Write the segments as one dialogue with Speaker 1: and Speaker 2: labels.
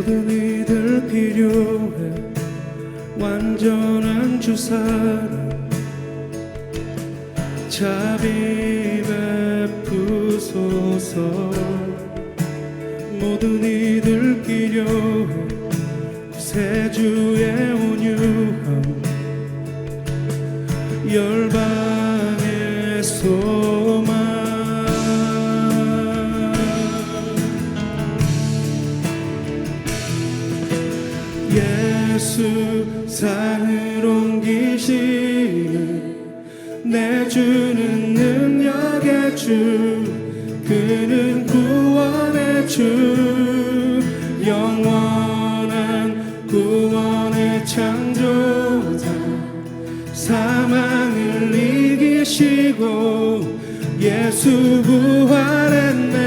Speaker 1: 모든 이들 필요해 완전한 주사랑 자비 베푸소서. 모든 이들 필요해 구세주의 온유함 열방의 소망. 예수 산을 옮기시는 내 주는 능력의 주, 그는 구원의 주, 영원한 구원의 창조자. 사망을 이기시고 예수 부활했네.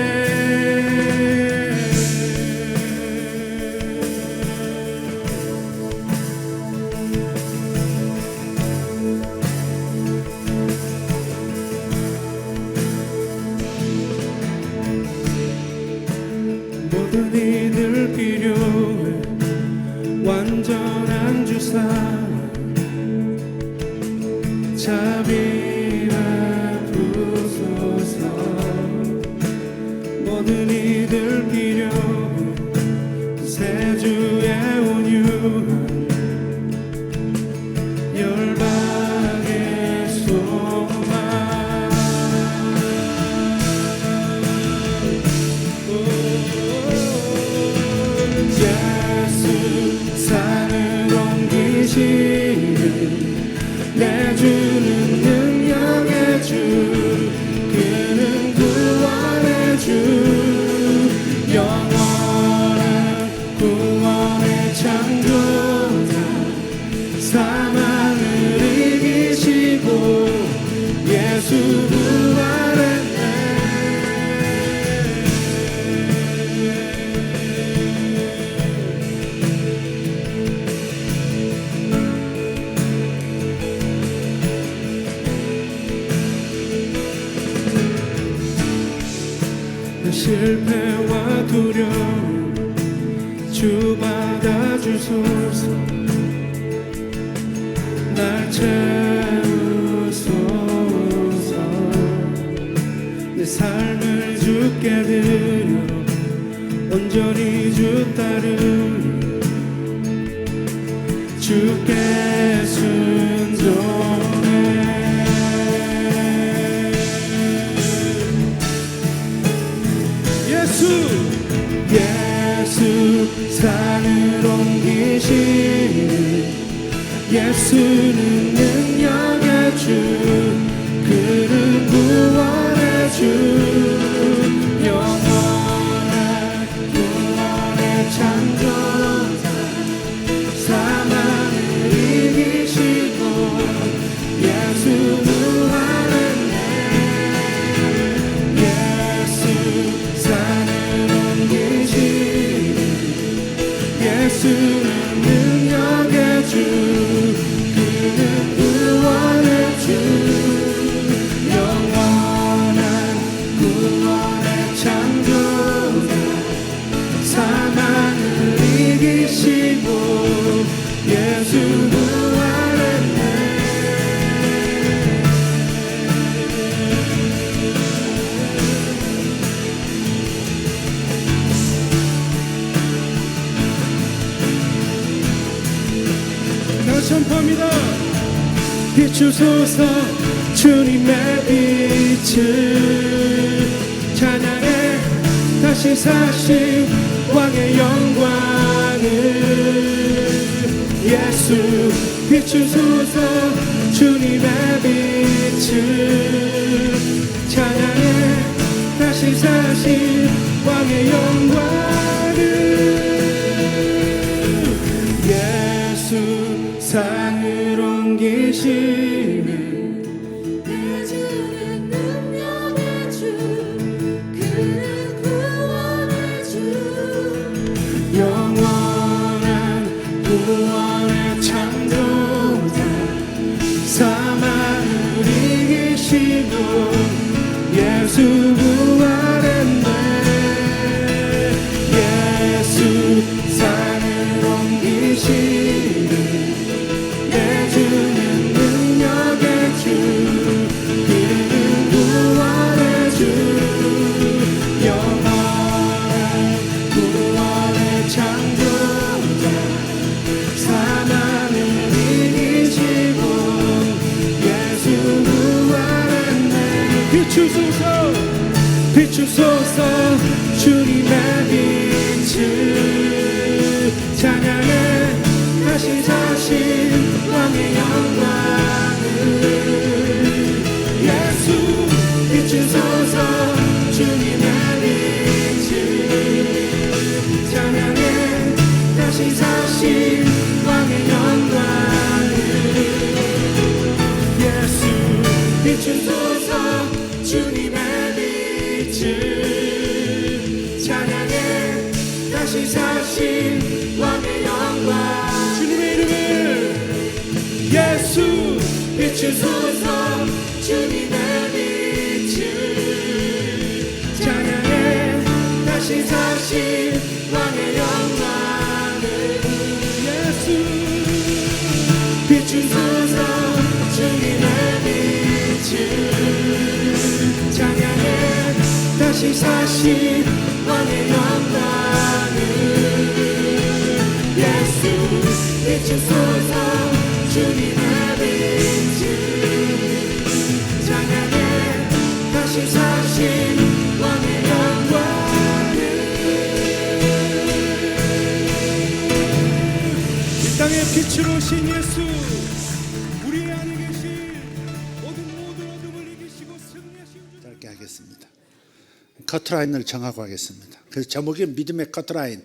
Speaker 1: 모든 이들 필요해 완전한 주사랑 자비 베푸소서. 모든 이들 필요해 구세주의 온유함 열방의 소망. 예수 산을 옮기시는 내 주는 능력의 주, 그는 구원의 주, 영원한 구원의 창조자. 사망을 이기시고 예수 부활했네. 실패와 두려움 주 받아주소서. 날 채우소서. 내 삶을 주께 드려 온전히 주 따르리. 주께 순종해. 예수 산을 옮기시는 예수는 능력의 주, 그는 구원의 주, 영원한 구원의 창조자. 사망을 이기시고 예수 부활했네. 예수 산을 옮기시는 예수는 능력의 주, 그는 구원의 주, 영원한 구원의 창조자. 사망을 이기시고 예수 부활했네. 선포합니다. 비추소서 주님의 빛을 찬양해. 다시 사신 왕의 영광을. 예수 비추소서 주님의 빛을 찬양해. 다시 사신 왕의 영광을. 예수 산을 옮기시는 내 주는 능력의 주, 그는 구원의 주, 영원한 구원의 창조자. 사망을 이기시고 예수 부활했네. 예수 비추소서 비추소서 주님의 빛을 찬양해 다시 사신 왕의 영광을 예수 비추소서 주님의 빛을 찬양해 다시 사신 왕의 영광을 예수 비추소서 주님의 빛을 찬양해 다시 사신 왕의 영광 주님의 이름을 예수 비추소서 주님의 빛을 찬양해 다시 사신 왕의 영광을 예수 비추소서 주님의 빛을 찬양해 다시 사신 왕의 영광을 예수 비추소서 주님의 빛을 찬양해 다시 사신 왕의 영광을 이 땅의 빛으로 오신 예수 우리 안에 계신 모든 어둠을 이기시고 승리하신
Speaker 2: 짧게 하겠습니다. 커트라인을 정하고 하겠습니다. 그래서 제목이 믿음의 커트라인.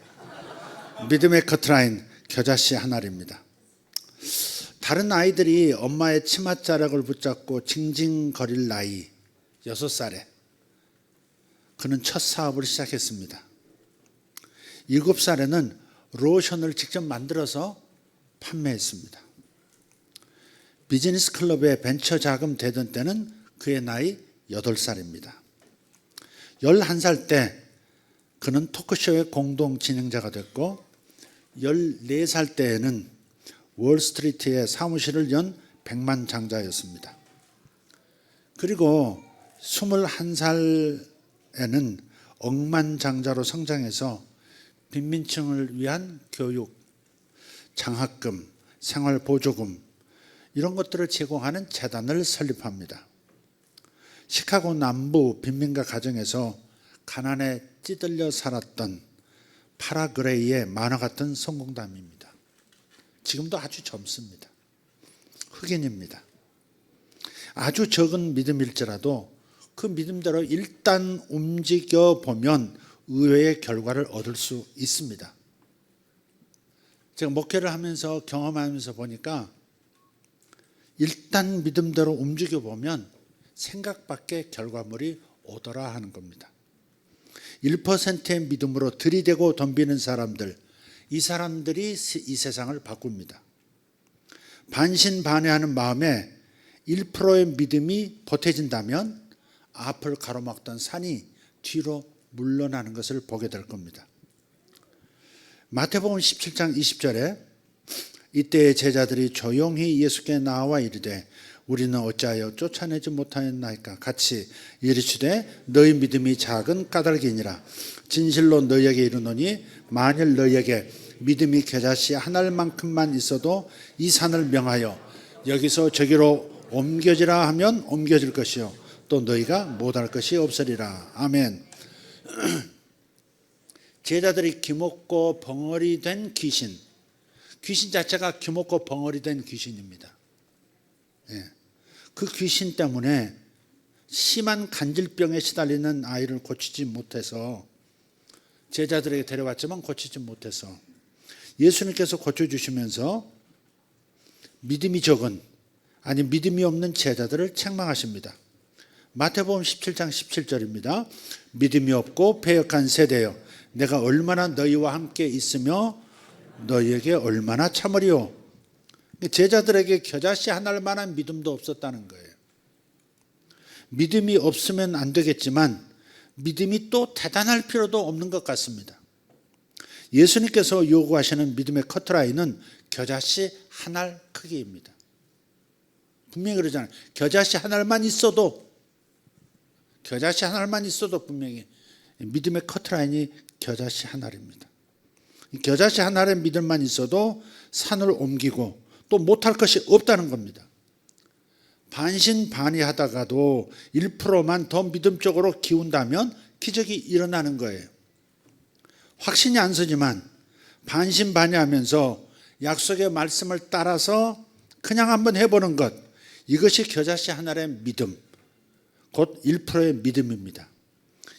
Speaker 2: 믿음의 커트라인 겨자씨 하나입니다. 다른 아이들이 엄마의 치맛자락을 붙잡고 징징거릴 나이 6살에 그는 첫 사업을 시작했습니다. 7살에는 로션을 직접 만들어서 판매했습니다. 비즈니스 클럽에 벤처 자금 대던 때는 그의 나이 8살입니다. 11살 때 그는 토크쇼의 공동 진행자가 됐고 14살 때에는 월스트리트에 사무실을 연 백만장자였습니다. 그리고 21살에는 억만장자로 성장해서 빈민층을 위한 교육, 장학금, 생활보조금 이런 것들을 제공하는 재단을 설립합니다. 시카고 남부 빈민가 가정에서 가난에 찌들려 살았던 파라 그레이의 만화 같은 성공담입니다. 지금도 아주 젊습니다. 흑인입니다. 아주 적은 믿음일지라도 그 믿음대로 일단 움직여 보면 의외의 결과를 얻을 수 있습니다. 제가 목회를 하면서 경험하면서 보니까 일단 믿음대로 움직여 보면 생각밖의 결과물이 오더라 하는 겁니다. 1%의 믿음으로 들이대고 덤비는 사람들, 이 사람들이 이 세상을 바꿉니다. 반신반의하는 마음에 1%의 믿음이 보태진다면 앞을 가로막던 산이 뒤로 물러나는 것을 보게 될 겁니다. 마태복음 17장 20절에 이때의 제자들이 조용히 예수께 나와 이르되 우리는 어찌하여 쫓아내지 못하였나이까 같이 이르시되 너희 믿음이 작은 까닭이니라. 진실로 너희에게 이르노니 만일 너희에게 믿음이 겨자씨 한 알만큼만 있어도 이 산을 명하여 여기서 저기로 옮겨지라 하면 옮겨질 것이요 또 너희가 못할 것이 없으리라. 아멘. 제자들이 기먹고 벙어리 된 귀신 자체가 기먹고 벙어리 된 귀신입니다. 그 귀신 때문에 심한 간질병에 시달리는 아이를 고치지 못해서 제자들에게 데려왔지만 고치지 못해서 예수님께서 고쳐주시면서 믿음이 적은 아니 믿음이 없는 제자들을 책망하십니다. 마태복음 17장 17절입니다. 믿음이 없고 패역한 세대여 내가 얼마나 너희와 함께 있으며 너희에게 얼마나 참으리요. 제자들에게 겨자씨 한 알만한 믿음도 없었다는 거예요. 믿음이 없으면 안 되겠지만 믿음이 또 대단할 필요도 없는 것 같습니다. 예수님께서 요구하시는 믿음의 커트라인은 겨자씨 한 알 크기입니다. 분명히 그러잖아요. 겨자씨 한 알만 있어도 분명히 믿음의 커트라인이 겨자씨 한 알입니다. 겨자씨 한 알의 믿음만 있어도 산을 옮기고 또 못할 것이 없다는 겁니다. 반신반의하다가도 1%만 더 믿음적으로 기운다면 기적이 일어나는 거예요. 확신이 안 서지만 반신반의하면서 약속의 말씀을 따라서 그냥 한번 해보는 것, 이것이 겨자씨 하나의 믿음, 곧 1%의 믿음입니다.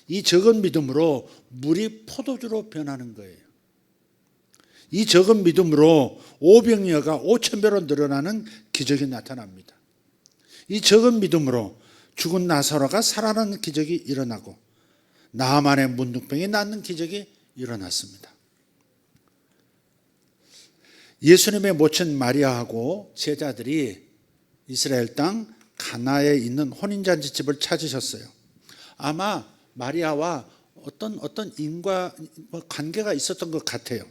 Speaker 2: 이 적은 믿음으로 물이 포도주로 변하는 거예요. 이 적은 믿음으로 오병이어가 5,000배로 늘어나는 기적이 나타납니다. 이 적은 믿음으로 죽은 나사로가 살아나는 기적이 일어나고 나아만의 문둥병이 낫는 기적이 일어났습니다. 예수님의 모친 마리아하고 제자들이 이스라엘 땅 가나에 있는 혼인잔치집을 찾으셨어요. 아마 마리아와 어떤 인과 관계가 있었던 것 같아요.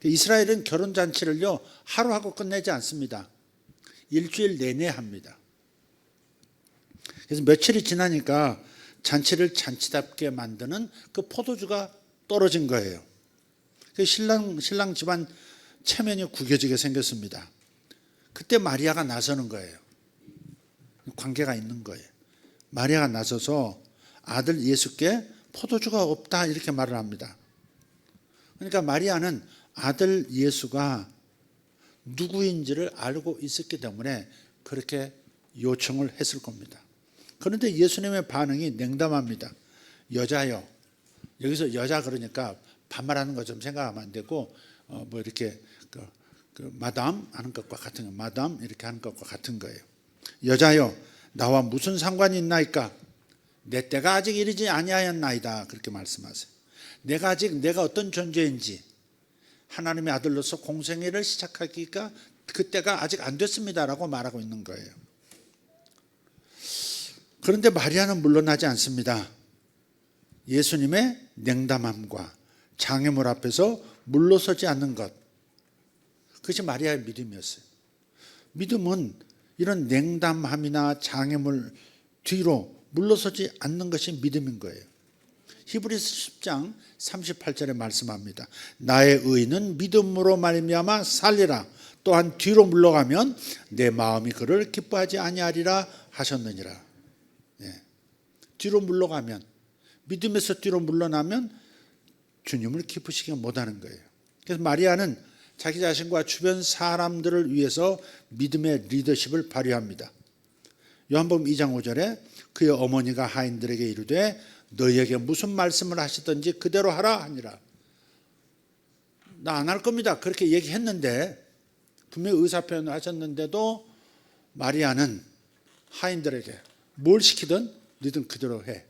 Speaker 2: 이스라엘은 결혼잔치를요 하루 하고 끝내지 않습니다. 일주일 내내 합니다. 그래서 며칠이 지나니까 잔치를 잔치답게 만드는 그 포도주가 떨어진 거예요. 신랑 집안 체면이 구겨지게 생겼습니다. 그때 마리아가 나서는 거예요. 관계가 있는 거예요. 마리아가 나서서 아들 예수께 포도주가 없다 이렇게 말을 합니다. 그러니까 마리아는 아들 예수가 누구인지를 알고 있었기 때문에 그렇게 요청을 했을 겁니다. 그런데 예수님의 반응이 냉담합니다. 여자요. 여기서 여자 그러니까 반말하는 것처럼 생각하면 안 되고 뭐 이렇게 그 마담 하는 것과 같은 거, 마담 이렇게 하는 것과 같은 거예요. 여자요, 나와 무슨 상관이 있나이까? 내 때가 아직 이르지 아니하였나이다. 그렇게 말씀하세요. 내가 어떤 존재인지 하나님의 아들로서 공생애를 시작하기가 그때가 아직 안 됐습니다라고 말하고 있는 거예요. 그런데 마리아는 물러나지 않습니다. 예수님의 냉담함과 장애물 앞에서 물러서지 않는 것, 그것이 마리아의 믿음이었어요. 믿음은 이런 냉담함이나 장애물 뒤로 물러서지 않는 것이 믿음인 거예요. 히브리서 10장 38절에 말씀합니다. 나의 의는 믿음으로 말미암아 살리라. 또한 뒤로 물러가면 내 마음이 그를 기뻐하지 아니하리라 하셨느니라. 네. 뒤로 물러가면, 믿음에서 뒤로 물러나면 주님을 기쁘시게 못하는 거예요. 그래서 마리아는 자기 자신과 주변 사람들을 위해서 믿음의 리더십을 발휘합니다. 요한복음 2장 5절에 그의 어머니가 하인들에게 이르되 너희에게 무슨 말씀을 하시든지 그대로 하라 하니라. 나 안 할 겁니다. 그렇게 얘기했는데, 분명히 의사표현을 하셨는데도 마리아는 하인들에게 뭘 시키든 너희들 그대로 해.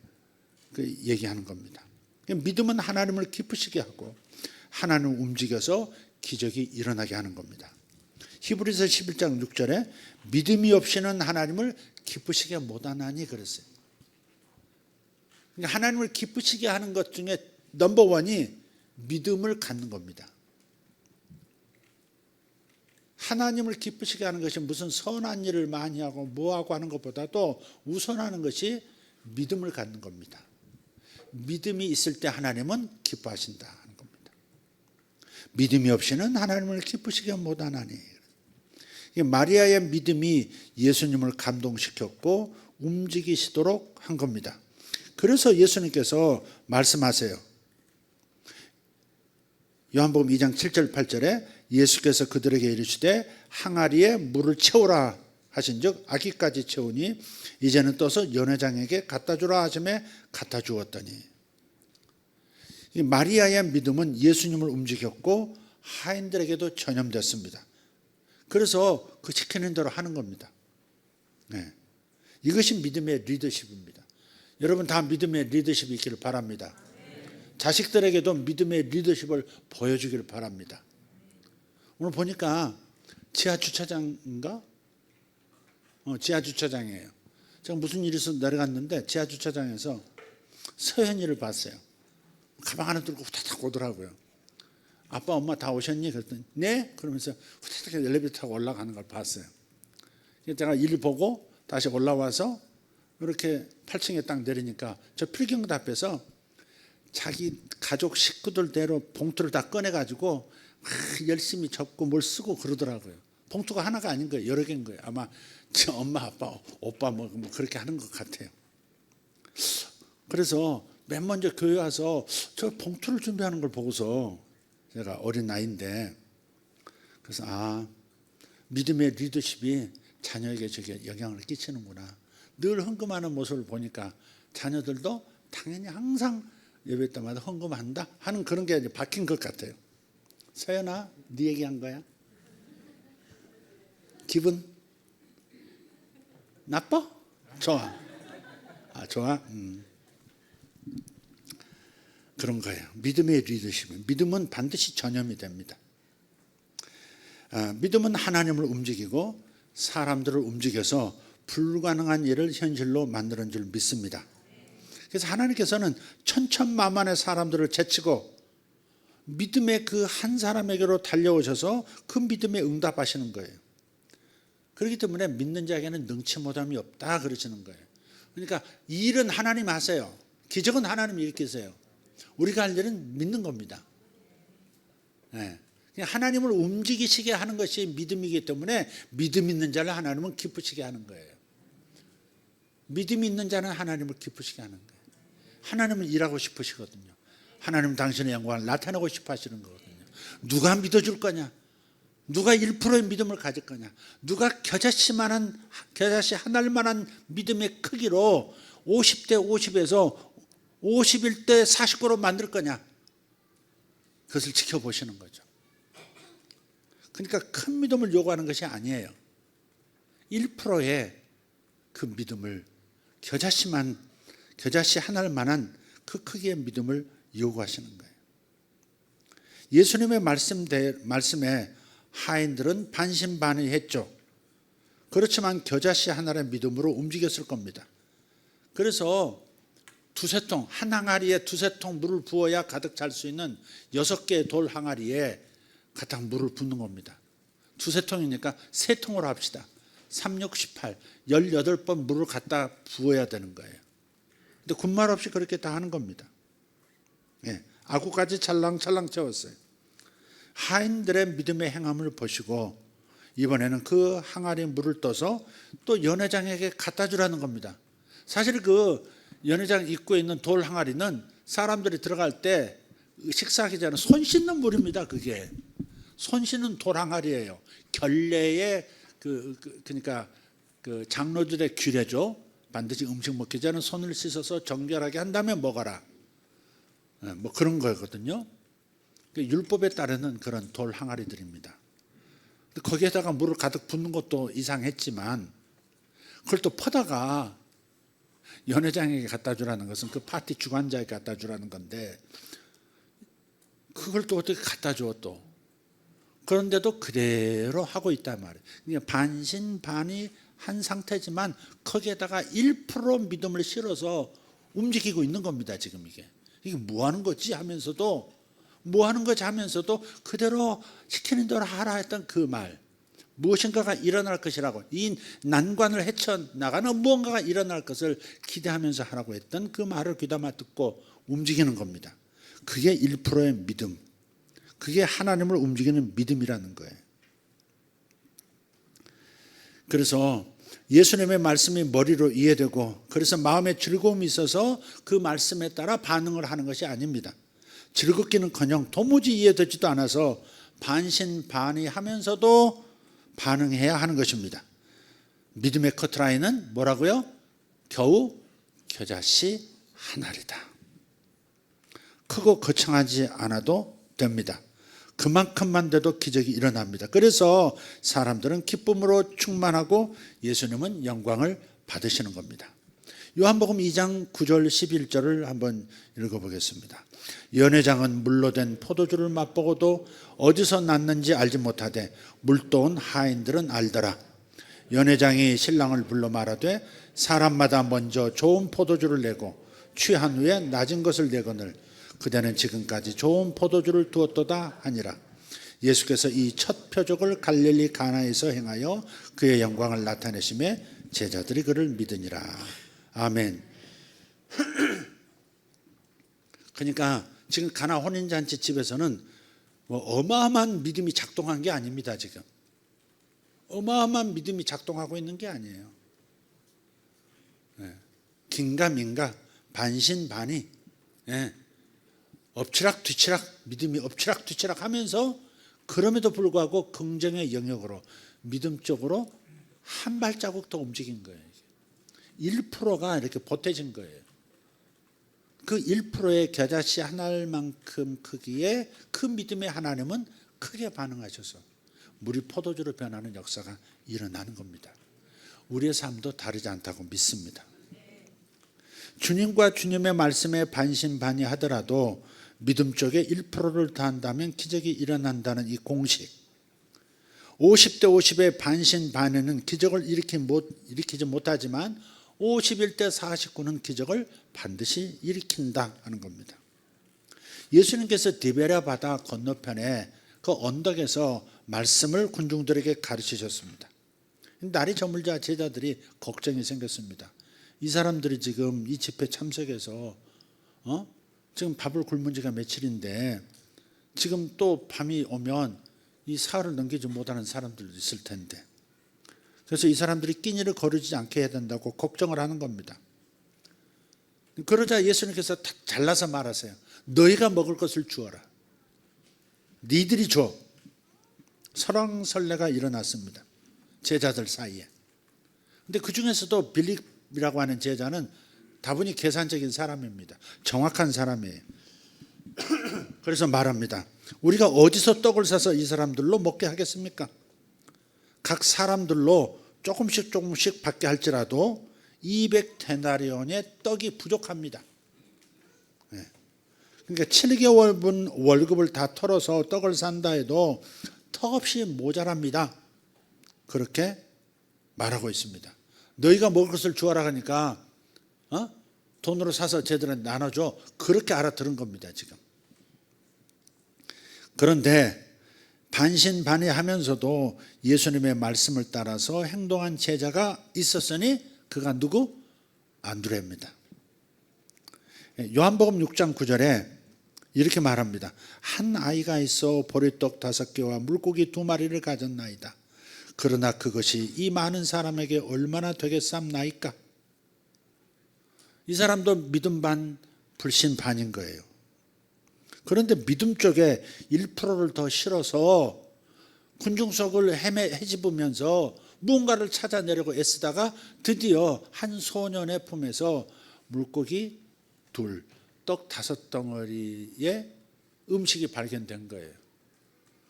Speaker 2: 그 얘기하는 겁니다. 믿음은 하나님을 기쁘시게 하고 하나님을 움직여서 기적이 일어나게 하는 겁니다. 히브리서 11장 6절에 믿음이 없이는 하나님을 기쁘시게 못하나니 그랬어요. 그러니까 하나님을 기쁘시게 하는 것 중에 넘버원이 믿음을 갖는 겁니다. 하나님을 기쁘시게 하는 것이 무슨 선한 일을 많이 하고 뭐하고 하는 것보다도 우선하는 것이 믿음을 갖는 겁니다. 믿음이 있을 때 하나님은 기뻐하신다 하는 겁니다. 믿음이 없이는 하나님을 기쁘시게 못하나니. 마리아의 믿음이 예수님을 감동시켰고 움직이시도록 한 겁니다. 그래서 예수님께서 말씀하세요. 요한복음 2장 7절 8절에 예수께서 그들에게 이르시되 항아리에 물을 채우라 하신즉 아기까지 채우니 이제는 떠서 연회장에게 갖다 주라 하심에 갖다 주었더니. 마리아의 믿음은 예수님을 움직였고 하인들에게도 전염됐습니다. 그래서 그 시키는 대로 하는 겁니다. 네. 이것이 믿음의 리더십입니다. 여러분 다 믿음의 리더십이 있기를 바랍니다. 자식들에게도 믿음의 리더십을 보여주기를 바랍니다. 오늘 보니까 지하 주차장인가? 지하 주차장이에요. 제가 무슨 일이 있어서 내려갔는데 지하 주차장에서 서현이를 봤어요. 가방 하나 들고 후다닥 오더라고요. 아빠 엄마 다 오셨니? 그랬더니 네? 그러면서 후다닥 엘리베이터 타고 올라가는 걸 봤어요. 제가 일 보고 다시 올라와서 이렇게 8층에 딱 내리니까 저 필경도 앞에서 자기 가족 식구들대로 봉투를 다 꺼내가지고 열심히 접고 뭘 쓰고 그러더라고요. 봉투가 하나가 아닌 거예요. 여러 개인 거예요. 아마 저 엄마, 아빠, 오빠 뭐 그렇게 하는 것 같아요. 그래서 맨 먼저 교회 와서 저 봉투를 준비하는 걸 보고서 제가 어린 나이인데 그래서 믿음의 리더십이 자녀에게 저게 영향을 끼치는구나. 늘 헌금하는 모습을 보니까 자녀들도 당연히 항상 예배 때마다 헌금한다 하는 그런 게 이제 박힌 것 같아요. 서연아, 네 얘기한 거야? 기분 나빠? 좋아. 좋아? 그런 거예요. 믿음의 리더십. 믿음은 반드시 전염이 됩니다. 믿음은 하나님을 움직이고 사람들을 움직여서 불가능한 일을 현실로 만드는 줄 믿습니다. 그래서 하나님께서는 천천만만의 사람들을 제치고 믿음의 그 한 사람에게로 달려오셔서 그 믿음에 응답하시는 거예요. 그렇기 때문에 믿는 자에게는 능치 못함이 없다 그러시는 거예요. 그러니까 이 일은 하나님 하세요. 기적은 하나님 일으키세요. 우리가 할 일은 믿는 겁니다. 네. 하나님을 움직이시게 하는 것이 믿음이기 때문에 믿음 있는 자를 하나님은 기쁘시게 하는 거예요. 믿음 있는 자는 하나님을 기쁘시게 하는 거예요. 하나님은 일하고 싶으시거든요. 하나님은 당신의 영광을 나타내고 싶어 하시는 거거든요. 누가 믿어줄 거냐? 누가 1%의 믿음을 가질 거냐? 누가 겨자씨 하나만한 믿음의 크기로 50대 50에서 51대 49로 만들 거냐? 그것을 지켜보시는 거죠. 그러니까 큰 믿음을 요구하는 것이 아니에요. 1%의 그 믿음을 겨자씨 하나를 만한 그 크기의 믿음을 요구하시는 거예요. 예수님의 말씀에 하인들은 반신반의했죠. 그렇지만 겨자씨 하나의 믿음으로 움직였을 겁니다. 그래서 두세 통, 한 항아리에 두세 통 물을 부어야 가득 찰 수 있는 6개의 돌 항아리에 가득 물을 붓는 겁니다. 두세 통이니까 세 통으로 합시다. 3, 6, 18, 18번 물을 갖다 부어야 되는 거예요. 근데 군말 없이 그렇게 다 하는 겁니다. 예, 아구까지 찰랑찰랑 채웠어요. 하인들의 믿음의 행함을 보시고 이번에는 그 항아리 물을 떠서 또 연회장에게 갖다 주라는 겁니다. 사실 그 연회장 입구에 있는 돌 항아리는 사람들이 들어갈 때 식사하기 전에 손 씻는 물입니다. 그게 손 씻는 돌 항아리예요. 결례의 그러니까 그 장로들의 규례죠. 반드시 음식 먹기 전에 손을 씻어서 정결하게 한 다음에 먹어라. 뭐 그런 거거든요. 율법에 따르는 그런 돌 항아리들입니다. 거기에다가 물을 가득 붓는 것도 이상했지만 그걸 또 퍼다가 연회장에게 갖다 주라는 것은 그 파티 주관자에게 갖다 주라는 건데 그걸 또 어떻게 갖다 줘 또. 그런데도 그대로 하고 있단 말이에요. 그러니까 반신반의한 상태지만 거기에다가 1% 믿음을 실어서 움직이고 있는 겁니다. 지금 이게 뭐 하는 거지 하면서도 그대로 시키는 대로 하라 했던 그 말, 무엇인가가 일어날 것이라고, 이 난관을 헤쳐나가는 무언가가 일어날 것을 기대하면서 하라고 했던 그 말을 귀담아 듣고 움직이는 겁니다. 그게 1%의 믿음, 그게 하나님을 움직이는 믿음이라는 거예요. 그래서 예수님의 말씀이 머리로 이해되고 그래서 마음에 즐거움이 있어서 그 말씀에 따라 반응을 하는 것이 아닙니다. 즐겁기는커녕 도무지 이해되지도 않아서 반신반의하면서도 반응해야 하는 것입니다. 믿음의 커트라인은 뭐라고요? 겨우 겨자씨 하나리다. 크고 거창하지 않아도 됩니다. 그만큼만 돼도 기적이 일어납니다. 그래서 사람들은 기쁨으로 충만하고 예수님은 영광을 받으시는 겁니다. 요한복음 2장 9절 11절을 한번 읽어보겠습니다. 연회장은 물로 된 포도주를 맛보고도 어디서 났는지 알지 못하되 물떠온 하인들은 알더라. 연회장이 신랑을 불러 말하되 사람마다 먼저 좋은 포도주를 내고 취한 후에 낮은 것을 내거늘 그대는 지금까지 좋은 포도주를 두었도다 하니라. 예수께서 이 첫 표적을 갈릴리 가나에서 행하여 그의 영광을 나타내심에 제자들이 그를 믿으니라. 아멘. 그러니까 지금 가나 혼인잔치 집에서는 뭐 어마어마한 믿음이 작동한 게 아닙니다. 지금 어마어마한 믿음이 작동하고 있는 게 아니에요. 긴가민가 반신반의, 엎치락뒤치락, 믿음이 엎치락뒤치락 하면서 그럼에도 불구하고 긍정의 영역으로 믿음 쪽으로 한 발자국 더 움직인 거예요. 1%가 이렇게 보태진 거예요. 그 1%의 겨자씨 한 알만큼 크기의 그 믿음의 하나님은 크게 반응하셔서 물이 포도주로 변하는 역사가 일어나는 겁니다. 우리의 삶도 다르지 않다고 믿습니다. 주님과 주님의 말씀에 반신반의하더라도 믿음 쪽에 1%를 더한다면 기적이 일어난다는 이 공식, 50대 50의 반신반의는 기적을 일으키지 못하지만 51대 49는 기적을 반드시 일으킨다 하는 겁니다. 예수님께서 디베랴 바다 건너편에 그 언덕에서 말씀을 군중들에게 가르치셨습니다. 날이 저물자 제자들이 걱정이 생겼습니다. 이 사람들이 지금 이 집회 참석해서 지금 밥을 굶은 지가 며칠인데 지금 또 밤이 오면 이 사흘을 넘기지 못하는 사람들도 있을 텐데, 그래서 이 사람들이 끼니를 거르지 않게 해야 된다고 걱정을 하는 겁니다. 그러자 예수님께서 잘라서 말하세요. 너희가 먹을 것을 주어라. 니들이 줘. 설왕설래가 일어났습니다. 제자들 사이에. 근데 그 중에서도 빌립이라고 하는 제자는 다분히 계산적인 사람입니다. 정확한 사람이에요. 그래서 말합니다. 우리가 어디서 떡을 사서 이 사람들로 먹게 하겠습니까? 각 사람들로 조금씩 받게 할지라도 200데나리온의 떡이 부족합니다. 그러니까 7개월분 월급을 다 털어서 떡을 산다 해도 턱없이 모자랍니다. 그렇게 말하고 있습니다. 너희가 먹을 것을 주어라 하니까 돈으로 사서 쟤들한테 나눠줘. 그렇게 알아들은 겁니다. 지금. 그런데 반신반의하면서도 예수님의 말씀을 따라서 행동한 제자가 있었으니 그가 누구? 안드레입니다. 요한복음 6장 9절에 이렇게 말합니다. 한 아이가 있어 보리떡 5개와 물고기 2마리를 가졌나이다. 그러나 그것이 이 많은 사람에게 얼마나 되겠삼나이까? 이 사람도 믿음 반 불신 반인 거예요. 그런데 믿음 쪽에 1%를 더 실어서 군중 속을 헤집으면서 무언가를 찾아내려고 애쓰다가 드디어 한 소년의 품에서 물고기 2, 떡 5덩어리의 음식이 발견된 거예요.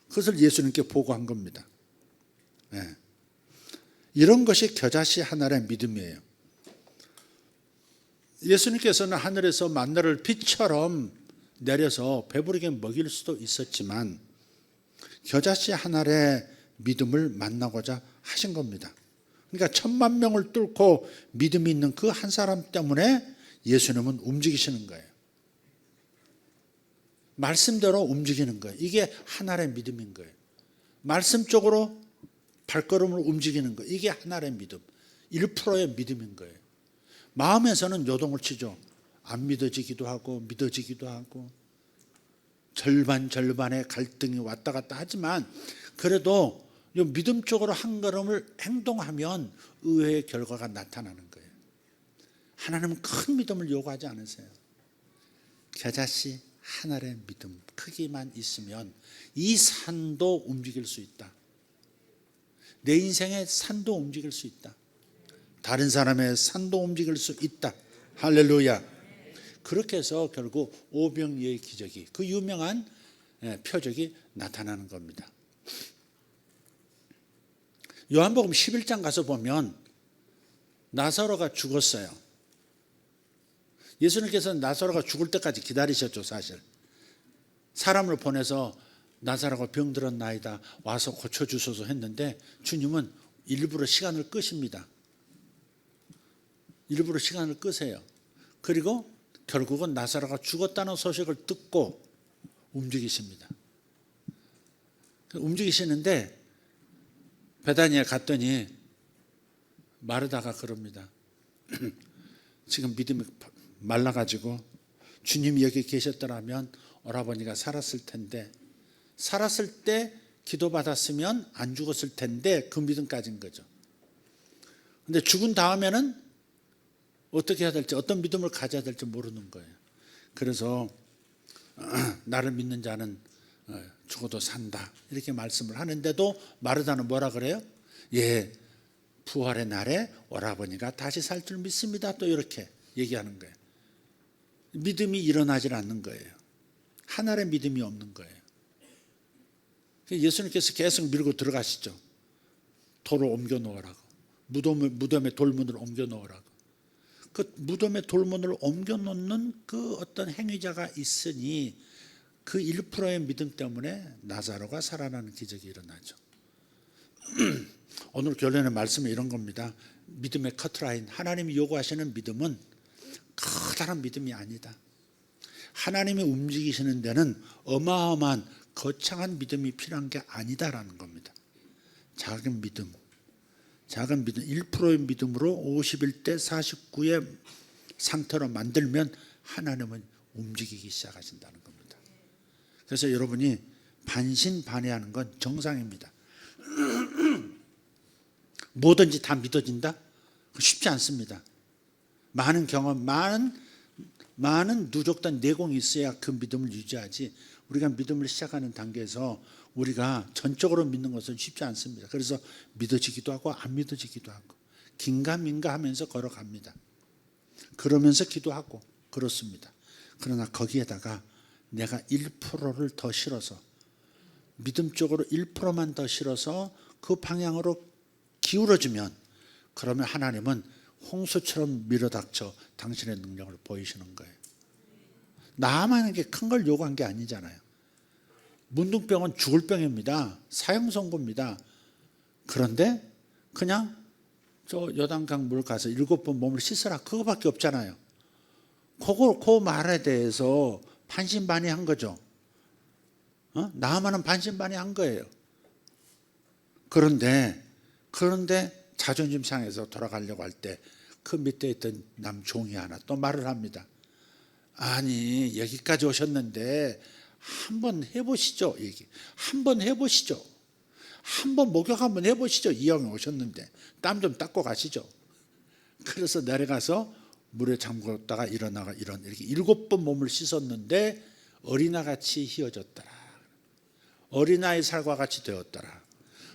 Speaker 2: 그것을 예수님께 보고한 겁니다. 이런 것이 겨자씨 한 알의 믿음이에요. 예수님께서는 하늘에서 만나를 빛처럼 내려서 배부르게 먹일 수도 있었지만 겨자씨 한 알의 믿음을 만나고자 하신 겁니다. 그러니까 10,000명을 뚫고 믿음이 있는 그 한 사람 때문에 예수님은 움직이시는 거예요. 말씀대로 움직이는 거예요. 이게 하나의 믿음인 거예요. 말씀 쪽으로 발걸음을 움직이는 거예요. 이게 하나의 믿음, 1%의 믿음인 거예요. 마음에서는 요동을 치죠. 안 믿어지기도 하고 믿어지기도 하고 절반의 갈등이 왔다 갔다 하지만 그래도 이 믿음 쪽으로 한 걸음을 행동하면 의외의 결과가 나타나는 거예요. 하나님은 큰 믿음을 요구하지 않으세요. 겨자씨 한 알의 믿음 크기만 있으면 이 산도 움직일 수 있다. 내 인생의 산도 움직일 수 있다. 다른 사람의 산도 움직일 수 있다. 할렐루야. 그렇게 해서 결국 오병이어의 기적이, 그 유명한 표적이 나타나는 겁니다. 요한복음 11장 가서 보면 나사로가 죽었어요. 예수님께서는 나사로가 죽을 때까지 기다리셨죠. 사실 사람을 보내서 나사로가 병들었나이다 와서 고쳐주소서 했는데 주님은 일부러 시간을 끄십니다. 일부러 시간을 끄세요. 그리고 결국은 나사로가 죽었다는 소식을 듣고 움직이십니다. 움직이시는데 베다니에 갔더니 마르다가 그럽니다. 지금 믿음이 말라가지고 주님이 여기 계셨더라면 오라버니가 살았을 텐데, 살았을 때 기도받았으면 안 죽었을 텐데 그 믿음까지인 거죠. 근데 죽은 다음에는 어떻게 해야 될지, 어떤 믿음을 가져야 될지 모르는 거예요. 그래서 나를 믿는 자는 죽어도 산다 이렇게 말씀을 하는데도 마르다는 뭐라 그래요? 예, 부활의 날에 오라버니가 다시 살 줄 믿습니다. 또 이렇게 얘기하는 거예요. 믿음이 일어나질 않는 거예요. 하늘의 믿음이 없는 거예요. 예수님께서 계속 밀고 들어가시죠. 돌을 옮겨 놓으라고. 무덤에 돌문을 옮겨 놓으라고. 그 무덤에 돌문을 옮겨 놓는 그 어떤 행위자가 있으니 그 1%의 믿음 때문에 나사로가 살아나는 기적이 일어나죠. 오늘 결론의 말씀은 이런 겁니다. 믿음의 커트라인, 하나님이 요구하시는 믿음은 커다란 믿음이 아니다. 하나님이 움직이시는 데는 어마어마한 거창한 믿음이 필요한 게 아니다라는 겁니다. 작은 믿음, 1%의 믿음으로 51대 49의 상태로 만들면 하나님은 움직이기 시작하신다는 겁니다. 그래서 여러분이 반신반의하는 건 정상입니다. 뭐든지 다 믿어진다? 쉽지 않습니다. 많은 경험, 많은 누적된 내공이 있어야 그 믿음을 유지하지, 우리가 믿음을 시작하는 단계에서 우리가 전적으로 믿는 것은 쉽지 않습니다. 그래서 믿어지기도 하고 안 믿어지기도 하고 긴가민가 하면서 걸어갑니다. 그러면서 기도하고 그렇습니다. 그러나 거기에다가 내가 1%를 더 실어서, 믿음 쪽으로 1%만 더 실어서 그 방향으로 기울어주면, 그러면 하나님은 홍수처럼 밀어닥쳐 당신의 능력을 보이시는 거예요. 나만 게 큰 걸 요구한 게 아니잖아요. 문둥병은 죽을 병입니다. 사형선고입니다. 그런데 그냥 저 요단강 물 가서 7번 몸을 씻으라, 그거밖에 없잖아요. 그 말에 대해서 반신반의한 거죠. 나만은 반신반의한 거예요. 그런데 자존심 상해서 돌아가려고 할 때 그 밑에 있던 남종이 하나 또 말을 합니다. 아니, 여기까지 오셨는데 한번 해보시죠. 한번 해보시죠. 한번 목욕 한번 해보시죠. 이왕 오셨는데 땀 좀 닦고 가시죠. 그래서 내려가서 물에 잠궜다가 일어나가 이렇게 7번 몸을 씻었는데 어린아같이 휘어졌더라. 어린아이 살과 같이 되었더라.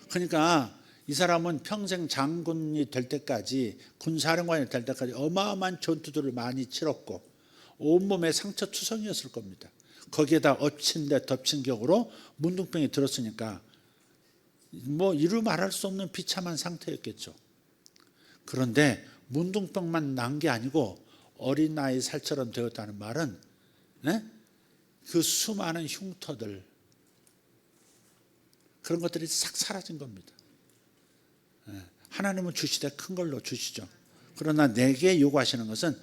Speaker 2: 그러니까 이 사람은 평생 장군이 될 때까지, 군사령관이 될 때까지 어마어마한 전투들을 많이 치렀고 온몸에 상처투성이었을 겁니다. 거기에다 엎친 데 덮친 격으로 문둥병이 들었으니까 뭐 이루 말할 수 없는 비참한 상태였겠죠. 그런데 문둥병만 난 게 아니고 어린아이 살처럼 되었다는 말은 그 수많은 흉터들, 그런 것들이 싹 사라진 겁니다. 하나님은 주시되 큰 걸로 주시죠. 그러나 내게 요구하시는 것은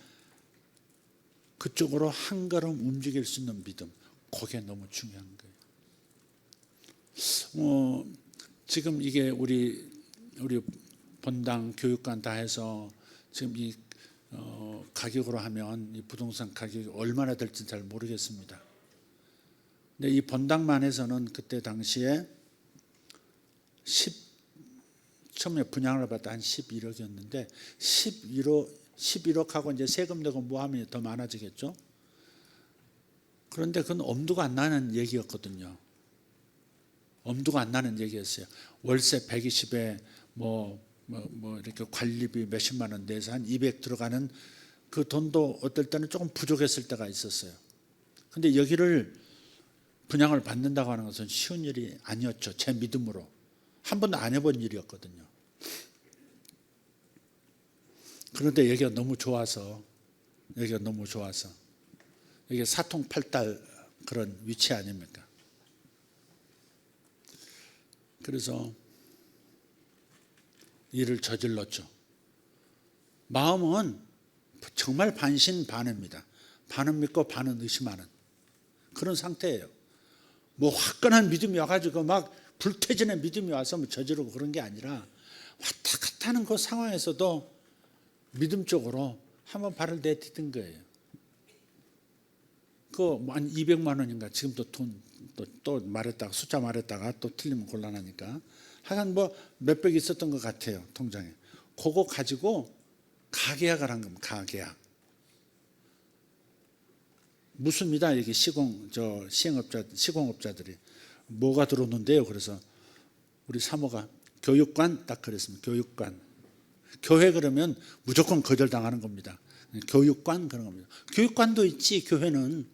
Speaker 2: 그쪽으로 한 걸음 움직일 수 있는 믿음, 그게 너무 중요한 거예요. 지금 이게 우리 본당 교육관 다 해서 지금 이 가격으로 하면 이 부동산 가격이 얼마나 될지 잘 모르겠습니다. 근데 이 본당만 해서는 그때 당시에 처음에 분양을 받다 한 11억이었는데 11억하고 이제 세금 내고 뭐 하면 더 많아지겠죠. 그런데 그건 엄두가 안 나는 얘기였거든요. 엄두가 안 나는 얘기였어요. 월세 120에 뭐 이렇게 관리비 몇십만 원 내서 한 200 들어가는 그 돈도 어떨 때는 조금 부족했을 때가 있었어요. 근데 여기를 분양을 받는다고 하는 것은 쉬운 일이 아니었죠. 제 믿음으로. 한 번도 안 해본 일이었거든요. 그런데 여기가 너무 좋아서 이게 사통팔달 그런 위치 아닙니까? 그래서 일을 저질렀죠. 마음은 정말 반신반의입니다. 반은 믿고 반은 의심하는 그런 상태예요. 뭐 화끈한 믿음이 와가지고 막 불태진의 믿음이 와서 뭐 저지르고 그런 게 아니라 왔다 갔다 하는 그 상황에서도 믿음 쪽으로 한번 발을 내딛은 거예요. 그 한 200만 원인가 지금도 돈 또 말했다가 숫자 말했다가 또 틀리면 곤란하니까 하여간 뭐 몇백 있었던 것 같아요, 통장에. 그거 가지고 가계약을 한 겁니다. 가계약. 묻습니다. 여기 시공업자들이 뭐가 들어오는데요. 그래서 우리 사모가 교육관 딱 그랬습니다. 교육관. 교회 그러면 무조건 거절당하는 겁니다. 교육관 그런 겁니다. 교육관도 있지, 교회는.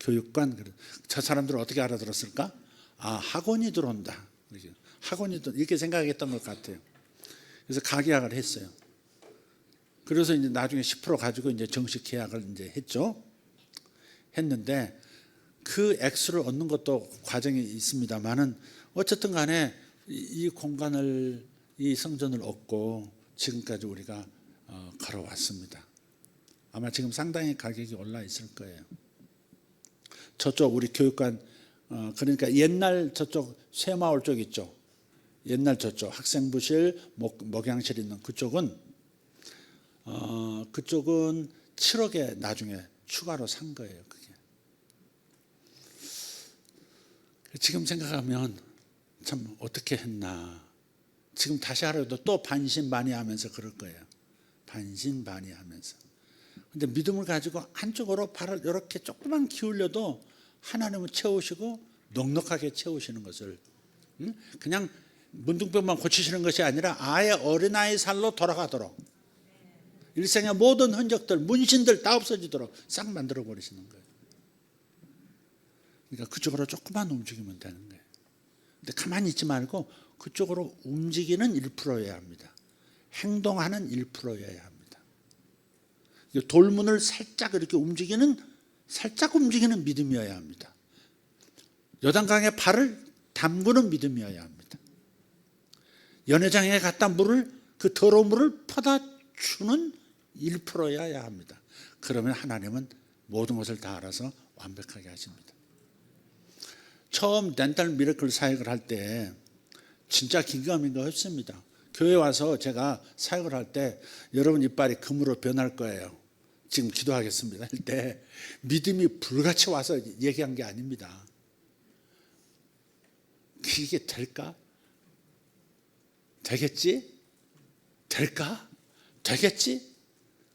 Speaker 2: 교육관. 저 사람들은 어떻게 알아들었을까? 아, 학원이 들어온다. 학원이 이렇게 생각했던 것 같아요. 그래서 가계약을 했어요. 그래서 이제 나중에 10% 가지고 이제 정식 계약을 이제 했죠. 했는데 그 액수를 얻는 것도 과정이 있습니다만은 어쨌든 간에 이 공간을, 이 성전을 얻고 지금까지 우리가 걸어왔습니다. 아마 지금 상당히 가격이 올라 있을 거예요. 저쪽 우리 교육관, 그러니까 옛날 저쪽 쇠마을 쪽 있죠. 옛날 저쪽 학생부실, 목양실 있는 그쪽은 7억에 나중에 추가로 산 거예요. 그게. 지금 생각하면 참 어떻게 했나. 지금 다시 하려도 또 반신반의하면서 그럴 거예요. 반신반의하면서. 근데 믿음을 가지고 한쪽으로 발을 이렇게 조금만 기울여도 하나님은 채우시고 넉넉하게 채우시는 것을, 그냥 문둥병만 고치시는 것이 아니라 아예 어린아이 살로 돌아가도록, 일생의 모든 흔적들, 문신들 다 없어지도록 싹 만들어 버리시는 거예요. 그러니까 그쪽으로 조금만 움직이면 되는 거예요. 근데 가만히 있지 말고 그쪽으로 움직이는 1%여야 합니다. 행동하는 1%여야 합니다. 돌문을 살짝 이렇게 살짝 움직이는 믿음이어야 합니다. 요단강에 발을 담그는 믿음이어야 합니다. 연회장에 갖다 그 더러운 물을 퍼다 주는 1%여야 합니다. 그러면 하나님은 모든 것을 다 알아서 완벽하게 하십니다. 처음 덴탈 미러클 사역을 할 때 진짜 기감인가 했습니다. 교회 와서 제가 사역을 할 때 여러분 이빨이 금으로 변할 거예요. 지금 기도하겠습니다. 할 때 믿음이 불같이 와서 얘기한 게 아닙니다. 이게 될까? 되겠지? 될까? 되겠지?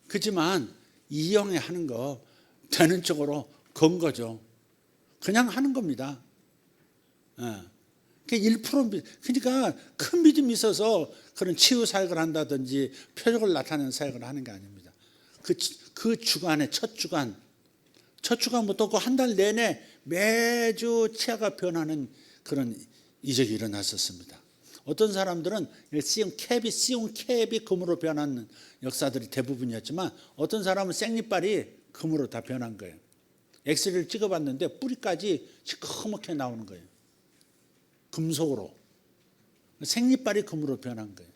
Speaker 2: 그지만 이영애 하는 거 되는 쪽으로 건 거죠. 그냥 하는 겁니다. 그러니까 1% 그러니까 큰 믿음이 있어서 그런 치유 사역을 한다든지 표적을 나타내는 사역을 하는 게 아닙니다. 그 주간에 첫 주간부터 그 한 달 내내 매주 치아가 변하는 그런 이적이 일어났었습니다. 어떤 사람들은 씨움 캡이 금으로 변하는 역사들이 대부분이었지만 어떤 사람은 생리빨이 금으로 다 변한 거예요. 엑스레이를 찍어봤는데 뿌리까지 시커멓게 나오는 거예요. 금속으로. 생리빨이 금으로 변한 거예요.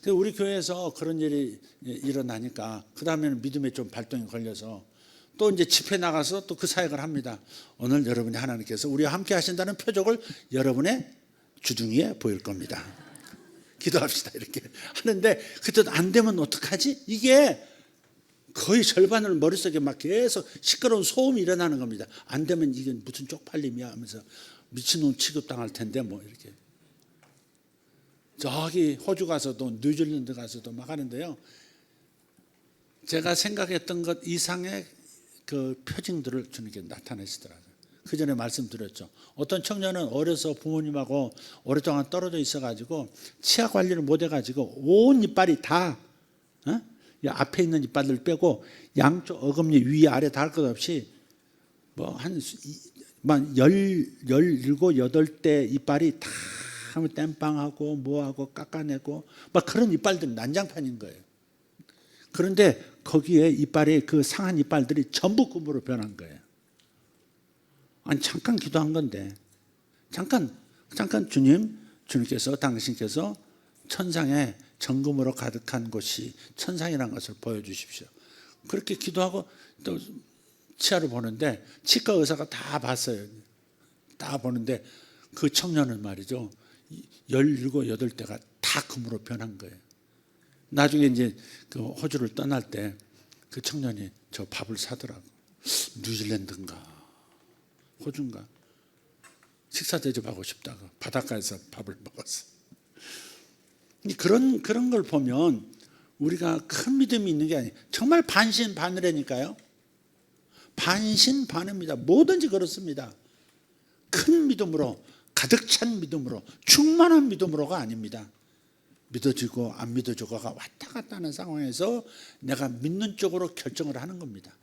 Speaker 2: 우리 교회에서 그런 일이 일어나니까 그 다음에는 믿음에 좀 발동이 걸려서 또 이제 집회 나가서 또 그 사역을 합니다. 오늘 여러분이 하나님께서 우리와 함께 하신다는 표적을 여러분의 주둥이에 보일 겁니다. 기도합시다. 이렇게 하는데 그때도 안 되면 어떡하지? 이게 거의 절반을 머릿속에 막 계속 시끄러운 소음이 일어나는 겁니다. 안 되면 이게 무슨 쪽팔림이야 하면서 미친놈 취급당할 텐데 뭐 이렇게. 저기 호주 가서도 뉴질랜드 가서도 막 하는데요. 제가 생각했던 것 이상의 그 표징들을 주님께 나타내시더라고요. 그 전에 말씀드렸죠. 어떤 청년은 어려서 부모님하고 오랫동안 떨어져 있어가지고 치아 관리를 못해가지고 온 이빨이 다 앞에 있는 이빨들 빼고 양쪽 어금니 위 아래 다 할 것 없이 뭐 한 17, 8대 이빨이 다 하면 땜빵하고 뭐하고 깎아내고 막 그런 이빨들이 난장판인 거예요. 그런데 거기에 이빨에 그 상한 이빨들이 전부 금으로 변한 거예요. 아니 잠깐 기도한 건데 잠깐 주님께서 당신께서 천상에 정금으로 가득한 곳이 천상이라는 것을 보여주십시오. 그렇게 기도하고 또 치아를 보는데 치과 의사가 다 봤어요. 다 보는데 그 청년은 말이죠. 17, 8대가 다 금으로 변한 거예요. 나중에 이제 그 호주를 떠날 때 그 청년이 저 밥을 사더라고. 뉴질랜드인가 호주인가 식사 대접하고 싶다고 바닷가에서 밥을 먹었어. 그런 걸 보면 우리가 큰 믿음이 있는 게 아니에요. 정말 반신반의라니까요. 반신반의입니다. 뭐든지 그렇습니다. 큰 믿음으로, 가득 찬 믿음으로, 충만한 믿음으로가 아닙니다. 믿어지고 안 믿어지고가 왔다 갔다 하는 상황에서 내가 믿는 쪽으로 결정을 하는 겁니다.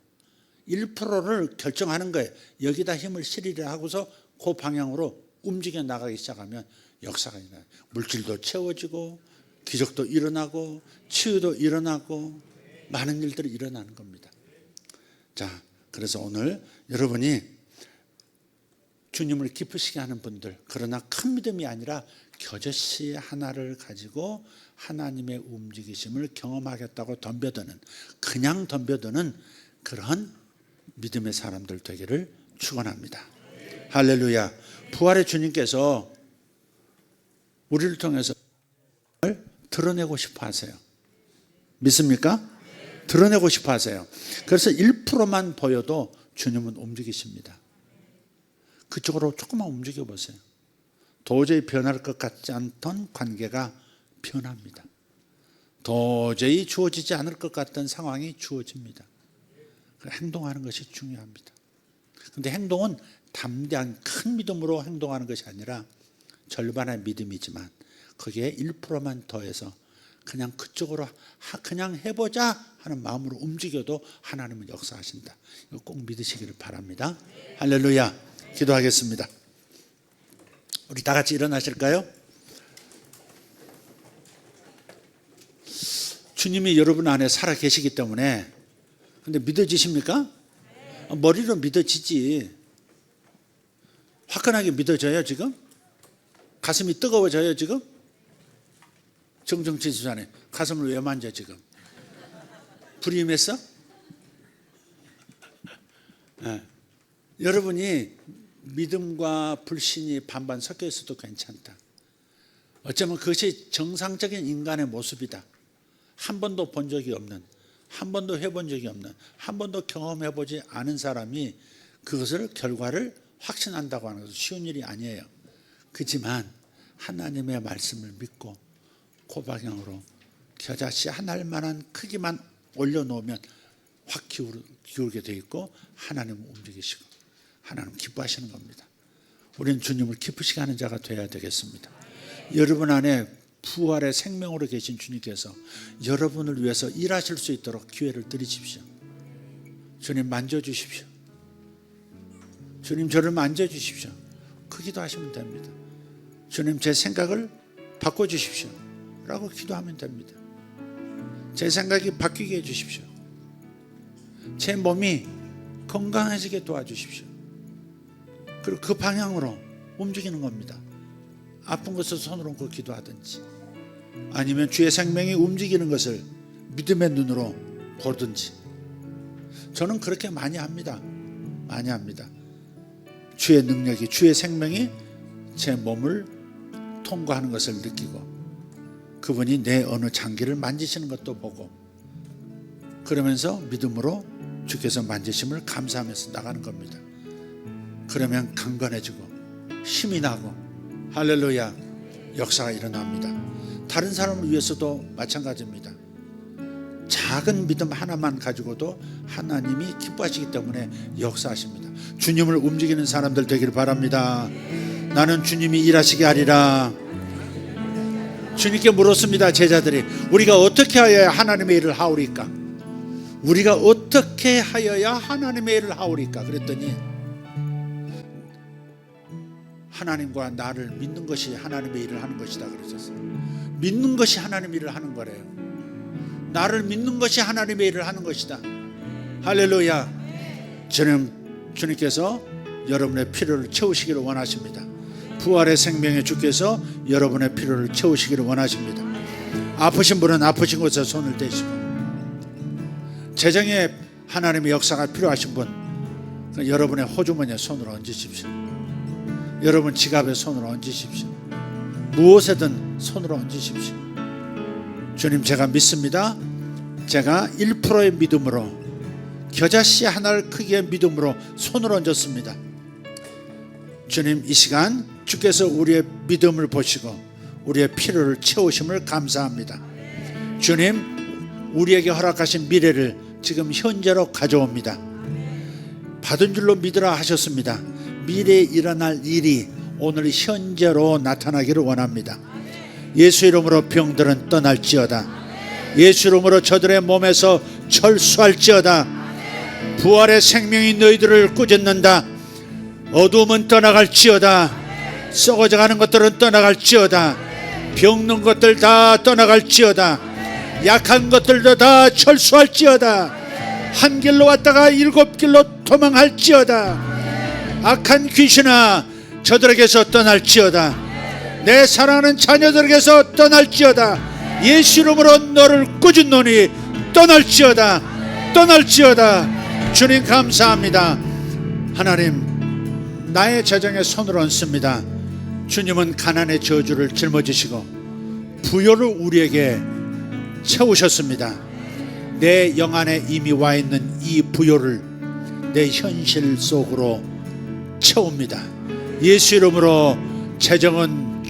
Speaker 2: 1%를 결정하는 거예요. 여기다 힘을 실으려 하고서 그 방향으로 움직여 나가기 시작하면 역사가 일어나요. 물질도 채워지고 기적도 일어나고 치유도 일어나고 많은 일들이 일어나는 겁니다. 자, 그래서 오늘 여러분이 주님을 기쁘시게 하는 분들, 그러나 큰 믿음이 아니라 겨자씨 하나를 가지고 하나님의 움직이심을 경험하겠다고 덤벼드는, 그냥 덤벼드는 그런 믿음의 사람들 되기를 축원합니다. 할렐루야. 부활의 주님께서 우리를 통해서 드러내고 싶어 하세요. 믿습니까? 드러내고 싶어 하세요. 그래서 1%만 보여도 주님은 움직이십니다. 그쪽으로 조금만 움직여 보세요. 도저히 변할 것 같지 않던 관계가 변합니다. 도저히 주어지지 않을 것 같던 상황이 주어집니다. 행동하는 것이 중요합니다. 그런데 행동은 담대한 큰 믿음으로 행동하는 것이 아니라 절반의 믿음이지만 거기에 1%만 더해서 그냥 그쪽으로 그냥 해보자 하는 마음으로 움직여도 하나님은 역사하신다. 이거 꼭 믿으시기를 바랍니다. 할렐루야. 기도하겠습니다. 우리 다 같이 일어나실까요? 주님이 여러분 안에 살아 계시기 때문에. 근데 믿어지십니까? 머리로 믿어지지. 화끈하게 믿어져요 지금? 가슴이 뜨거워져요 지금? 정정치수자네. 가슴을 왜 만져 지금? 불이 임했어? 네. 여러분이 믿음과 불신이 반반 섞여 있어도 괜찮다. 어쩌면 그것이 정상적인 인간의 모습이다. 한 번도 본 적이 없는, 한 번도 해본 적이 없는, 한 번도 경험해보지 않은 사람이 그것을 결과를 확신한다고 하는 것은 쉬운 일이 아니에요. 그렇지만 하나님의 말씀을 믿고 그 방향으로 겨자씨 한 알만한 크기만 올려놓으면 확 기울게 되어 있고 하나님은 움직이시고 하나님 기뻐하시는 겁니다. 우리는 주님을 기쁘시게 하는 자가 되어야 되겠습니다. 여러분 안에 부활의 생명으로 계신 주님께서 여러분을 위해서 일하실 수 있도록 기회를 드리십시오. 주님 만져주십시오. 주님 저를 만져주십시오. 그 기도하시면 됩니다. 주님 제 생각을 바꿔주십시오 라고 기도하면 됩니다. 제 생각이 바뀌게 해주십시오. 제 몸이 건강해지게 도와주십시오. 그리고 그 방향으로 움직이는 겁니다. 아픈 것을 손으로 얹고 기도하든지 아니면 주의 생명이 움직이는 것을 믿음의 눈으로 보든지. 저는 그렇게 많이 합니다. 많이 합니다. 주의 능력이, 주의 생명이 제 몸을 통과하는 것을 느끼고 그분이 내 어느 장기를 만지시는 것도 보고 그러면서 믿음으로 주께서 만지심을 감사하면서 나가는 겁니다. 그러면 강건해지고 힘이 나고 할렐루야 역사가 일어납니다. 다른 사람을 위해서도 마찬가지입니다. 작은 믿음 하나만 가지고도 하나님이 기뻐하시기 때문에 역사하십니다. 주님을 움직이는 사람들 되기를 바랍니다. 나는 주님이 일하시게 하리라. 주님께 물었습니다. 제자들이 우리가 어떻게 하여야 하나님의 일을 하오리까? 우리가 어떻게 하여야 하나님의 일을 하오리까? 그랬더니 하나님과 나를 믿는 것이 하나님의 일을 하는 것이다 그러셨어요. 믿는 것이 하나님의 일을 하는 거래요. 나를 믿는 것이 하나님의 일을 하는 것이다. 할렐루야. 주님께서 여러분의 필요를 채우시기를 원하십니다. 부활의 생명의 주께서 여러분의 필요를 채우시기를 원하십니다. 아프신 분은 아프신 곳에 손을 대시고 재정에 하나님의 역사가 필요하신 분 여러분의 호주머니에 손을 얹으십시오. 여러분 지갑에 손을 얹으십시오. 무엇에든 손을 얹으십시오. 주님 제가 믿습니다. 제가 1%의 믿음으로 겨자씨 하나를 크기의 믿음으로 손을 얹었습니다. 주님, 이 시간 주께서 우리의 믿음을 보시고 우리의 필요를 채우심을 감사합니다. 주님, 우리에게 허락하신 미래를 지금 현재로 가져옵니다. 받은 줄로 믿으라 하셨습니다. 미래에 일어날 일이 오늘 현재로 나타나기를 원합니다. 예수 이름으로 병들은 떠날지어다. 예수 이름으로 저들의 몸에서 철수할지어다. 부활의 생명이 너희들을 꾸짖는다. 어두움은 떠나갈지어다. 썩어져가는 것들은 떠나갈지어다. 병든 것들 다 떠나갈지어다. 약한 것들도 다 철수할지어다. 한 길로 왔다가 7길로 도망할지어다. 악한 귀신아, 저들에게서 떠날지어다. 내 사랑하는 자녀들에게서 떠날지어다. 예수 이름으로 너를 꾸짖노니 떠날지어다. 떠날지어다. 주님 감사합니다. 하나님, 나의 재정에 손을 얹습니다. 주님은 가난의 저주를 짊어지시고 부요를 우리에게 채우셨습니다. 내 영 안에 이미 와 있는 이 부요를 내 현실 속으로 채웁니다. 예수 이름으로 재정은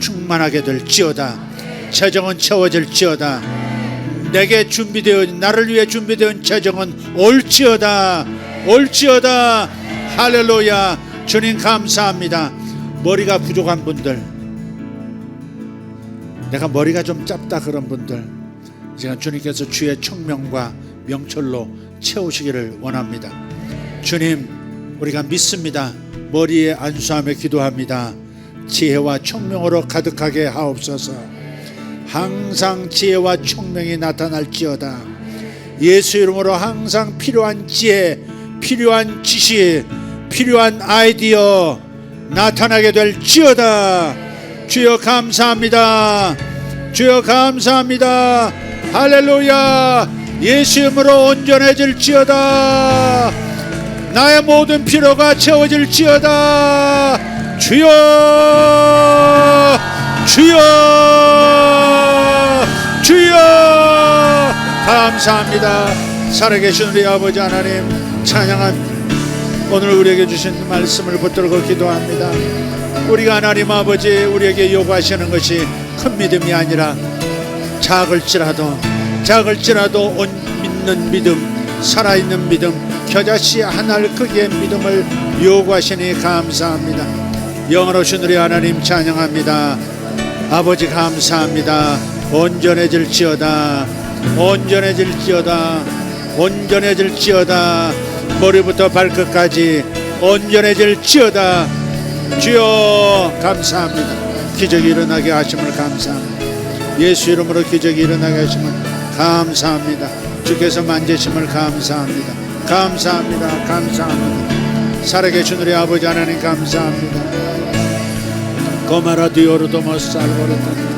Speaker 2: 충만하게 될지어다. 재정은 채워질지어다. 내게 준비되어 나를 위해 준비되어 재정은 올지어다. 올지어다. 할렐루야. 주님 감사합니다. 머리가 부족한 분들, 내가 머리가 좀 짧다 그런 분들, 지금 주님께서 주의 청명과 명철로 채우시기를 원합니다. 주님, 우리가 믿습니다. 머리에 안수하며 기도합니다. 지혜와 청명으로 가득하게 하옵소서. 항상 지혜와 청명이 나타날지어다. 예수 이름으로 항상 필요한 지혜, 필요한 지식, 필요한 아이디어 나타나게 될지어다. 주여 감사합니다. 주여 감사합니다. 할렐루야. 예수 이름으로 온전해질지어다. 나의 모든 필요가 채워질지어다. 주여, 주여, 주여. 감사합니다. 살아계신 우리 아버지 하나님, 찬양합니다. 오늘 우리에게 주신 말씀을 붙들고 기도합니다. 우리가 하나님 아버지 우리에게 요구하시는 것이 큰 믿음이 아니라 작을지라도 믿는 믿음, 살아있는 믿음, 겨자씨 한 알 크기의 믿음을 요구하시니 감사합니다. 영원하신 우리 하나님 찬양합니다. 아버지 감사합니다. 온전해질지어다. 온전해질지어다. 온전해질지어다. 머리부터 발끝까지 온전해질지어다. 주여 감사합니다. 기적이 일어나게 하심을 감사합니다. 예수 이름으로 기적이 일어나게 하심을 감사합니다. 주께서 만지심을 감사합니다. 감사합니다. 감사합니다. 살아계신 우리 아버지 하나님 감사합니다. 고마라 디오르도 모살고르다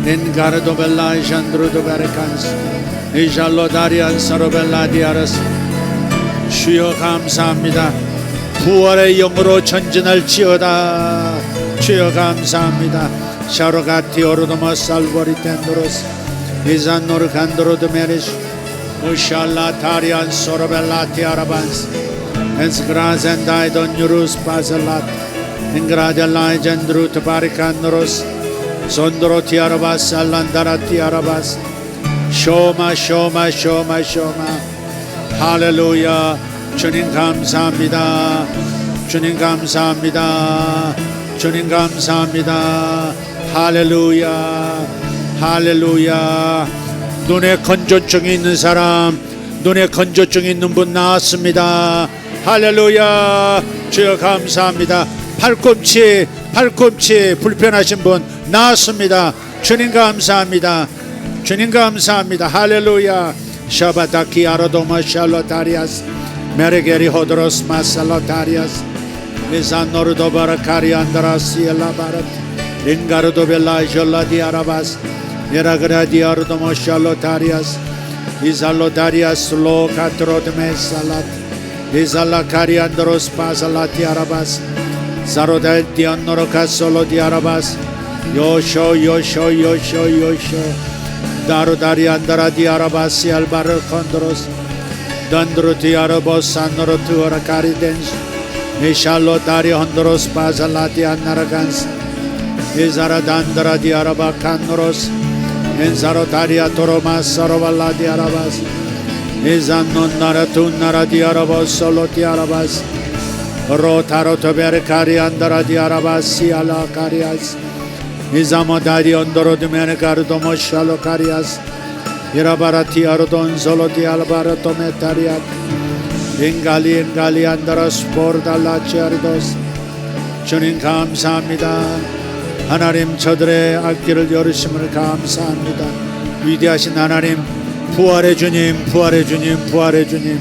Speaker 2: 닌가르도 벨라 이샨드로도 베레칸스 이샬로 다리안 사로벨라 디아르스. 주여 감사합니다. 부활의 영으로 전진할지어다. 주여 감사합니다. 샤로가티 오르도마 살보리 텐도로스 이산노르 간도로드 메리스 무샬라 타리안 소로벨라 티아라반스 엔스그라젠 다이돈 유루스 파셀랏 인그라델라이 젠드루트 바리칸노로스 손도로 티아라바스 알란다라 티아라바스 쇼마 쇼마 쇼마 쇼마. 할렐루야. 주님 감사합니다. 주님 감사합니다. 주님 감사합니다. 할렐루야. 할렐루야. 눈에 건조증이 있는 사람, 눈에 건조증이 있는 분 나왔습니다. 할렐루야. 주여 감사합니다. 팔꿈치 불편하신 분 나왔습니다. 주님 감사합니다. 주님 감사합니다. 할렐루야. 샤바다키 아로도마 샬로타리아스 메레게리 호드로스 마살로타리아스 미산노르도 바라카리 안다라시 엘라바르트 링가르도 벨라 졸라디 아라바스 네라그라디 아로도마 샬로타리아스 이살로타리아스 로 카트로드메 살라트 이살라카리 안드로스 파살라티 아라바스 사로델 디안노로카 솔로디 아라바스 요쇼 다루다리 안다라디 아라바시 알바르 컨드로스 단드로티 아라보스 안노로트 오라카리 덴스 Eshallo dari hondoros bazalati anaragans. Ezara dandara di araba kannoros. Enzaro daria toromas sarovala di arabas. Ezannon naratun nara di arabas solo di arabas. Rotaro tobere kari andara di arabas si ala karias. Ezamo dari ondoro di mene kardomo shalo karias. Irabarati arodon solo di albara tometariat. Engali andara spor 달라 치아리도스. 주님 감사합니다. 하나님 저들의 앞길을 열으심을 감사합니다. 위대하신 하나님, 부활의 주님, 부활의 주님, 부활의 주님,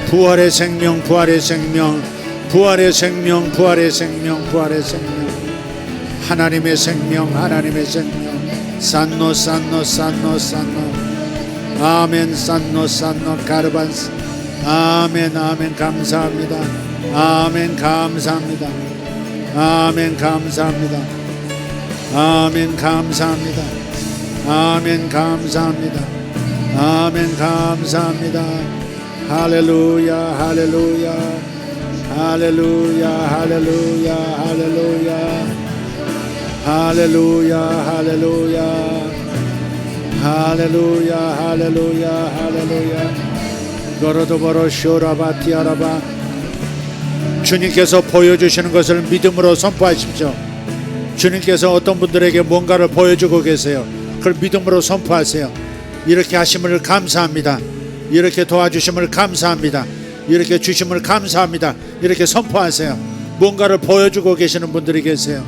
Speaker 2: 부활의 생명, 부활의 생명, 부활의 생명, 부활의 생명, 부활의 생명, 하나님의 생명, 하나님의 생명. 산노 산노 산노 산노. 아멘. 산노 산노 가르반스. 아멘. 아멘. 감사합니다. 아멘. 감사합니다. 아멘. 감사합니다. 아멘. 감사합니다. 아멘. 감사합니다. 아멘. 감사합니다. 할렐루야. 할렐루야. 할렐루야. 할렐루야. 할렐루야. 할렐루야. 할렐루야. 할렐루야. 할렐루야. 할렐루야. 거로도버로 쇼라바티아라바. 주님께서 보여주시는 것을 믿음으로 선포하십시오. 주님께서 어떤 분들에게 뭔가를 보여주고 계세요. 그걸 믿음으로 선포하세요. 이렇게 하심을 감사합니다. 이렇게 도와주심을 감사합니다. 이렇게 주심을 감사합니다. 이렇게 선포하세요. 뭔가를 보여주고 계시는 분들이 계세요.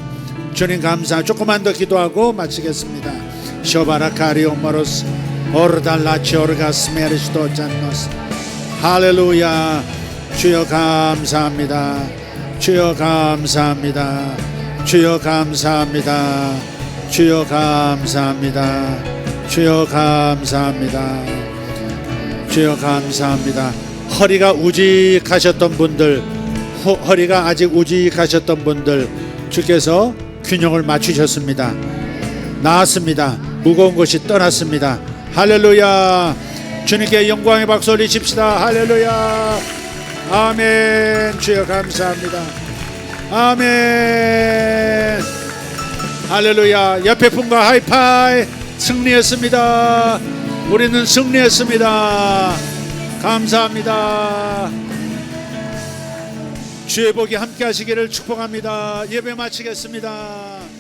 Speaker 2: 주님 감사. 조금만 더 기도하고 마치겠습니다. 쇼바라카리오모로스 오르달라치 오르가스메르시도 잔노스. 할렐루야. 주여 감사합니다. 주여 감사합니다. 주여 감사합니다. 주여 감사합니다. 주여 감사합니다. 주여 감사합니다. 허리가 우직하셨던 분들, 허리가 아직 우직하셨던 분들, 주께서 균형을 맞추셨습니다. 나았습니다. 무거운 것이 떠났습니다. 할렐루야. 주님께 영광의 박수 올리십시다. 할렐루야. 아멘. 주여 감사합니다. 아멘. 할렐루야. 옆에 분과 하이파이. 승리했습니다. 우리는 승리했습니다. 감사합니다. 주의 복이 함께 하시기를 축복합니다. 예배 마치겠습니다.